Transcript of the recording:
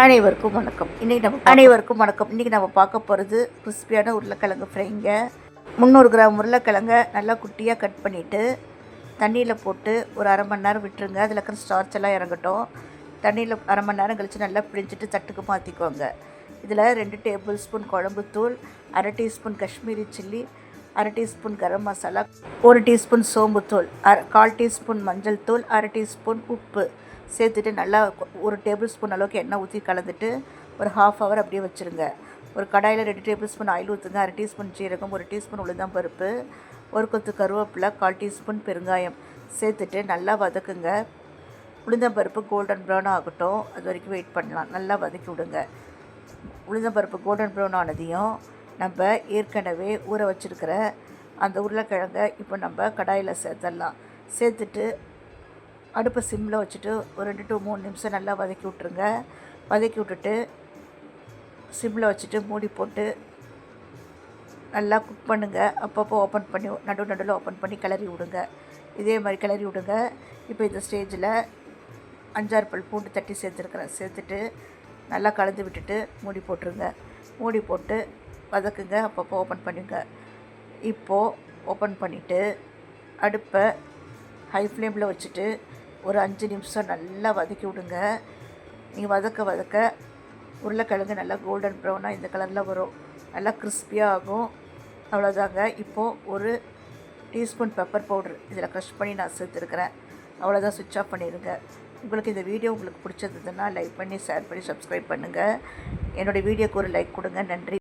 அனைவருக்கும் வணக்கம். இன்றைக்கி நம்ம பார்க்க போகிறது கிறிஸ்பியான உருளைக்கிழங்கு ஃப்ரைங்க. 300 கிராம் உருளைக்கிழங்கை நல்லா குட்டியாக கட் பண்ணிவிட்டு தண்ணியில் போட்டு ஒரு அரை மணி நேரம் விட்டுருங்க. அதில் இருக்கிற ஸ்டார்ச் எல்லாம் இறங்கட்டும். தண்ணியில் அரை மணி நேரம் கழித்து நல்லா பிழிஞ்சிட்டு தட்டுக்கு மாற்றிக்குவாங்க. இதில் 2 டேபிள் ஸ்பூன் குழம்புத்தூள், அரை டீஸ்பூன் காஷ்மீரி சில்லி, அரை teaspoon garam masala, 1 teaspoon சோம்புத்தூள், 1/4 teaspoon மஞ்சள் தூள், அரை டீஸ்பூன் உப்பு சேர்த்துட்டு நல்லா 1 டேபிள் ஸ்பூன் அளவுக்கு எண்ணெய் ஊற்றி கலந்துட்டு ஒரு ½ ஹவர் அப்படியே வச்சுருங்க. ஒரு கடாயில் 2 டேபிள் ஸ்பூன் ஆயில் ஊற்றுங்க. அரை டீஸ்பூன் ஜீரகம், 1 டீஸ்பூன் உளுந்தம்பருப்பு, ஒரு கொத்து கருவேப்பிலை, 1/4 டீஸ்பூன் பெருங்காயம் சேர்த்துட்டு நல்லா வதக்குங்க. உளுந்தம்பருப்பு கோல்டன் ப்ரௌன் ஆகட்டும், அது வரைக்கும் வெயிட் பண்ணலாம். நல்லா வதக்கி விடுங்க. உளுந்தம்பருப்பு கோல்டன் ப்ரௌன் ஆனதையும் நம்ம ஏற்கனவே ஊற வச்சுருக்கிற அந்த உருளைக்கிழங்கை இப்போ நம்ம கடாயில் சேர்த்துடலாம். சேர்த்துட்டு அடுப்பை சிம்மில் வச்சுட்டு ஒரு 2 to 3 நிமிஷம் நல்லா வதக்கி விட்ருங்க. வதக்கி விட்டுட்டு சிம்மில் வச்சுட்டு மூடி போட்டு நல்லா குக் பண்ணுங்கள். அப்பப்போ ஓப்பன் பண்ணி நடுவில் ஓப்பன் பண்ணி கிளறி விடுங்க. இதே மாதிரி கிளறி விடுங்க. இப்போ இந்த ஸ்டேஜில் 5-6 பல் பூண்டு தட்டி சேர்த்துட்டு நல்லா கலந்து விட்டுட்டு மூடி போட்டுருங்க. மூடி போட்டு வதக்குங்க. அப்பப்போ ஓப்பன் பண்ணுங்க. இப்போது ஓப்பன் பண்ணிவிட்டு அடுப்பை ஹை ஃப்ளேமில் வச்சுட்டு ஒரு 5 நிமிஷம் நல்லா வதக்கி விடுங்க. நீங்கள் வதக்க உருளைக்கிழங்கு நல்லா கோல்டன் ப்ரௌனாக இந்த கலரில் வரும். நல்லா கிறிஸ்பியாக ஆகும். அவ்வளோதாங்க. இப்போது ஒரு டீஸ்பூன் பெப்பர் பவுட்ரு இதில் க்ரஷ் பண்ணி நான் சேர்த்துருக்கிறேன். அவ்வளோதான். சுவிட்ச் ஆஃப் பண்ணிடுங்க. உங்களுக்கு இந்த வீடியோ உங்களுக்கு பிடிச்சதுன்னா லைக் பண்ணி, ஷேர் பண்ணி, சப்ஸ்கிரைப் பண்ணுங்கள். என்னுடைய வீடியோக்கு ஒரு லைக் கொடுங்க. நன்றி.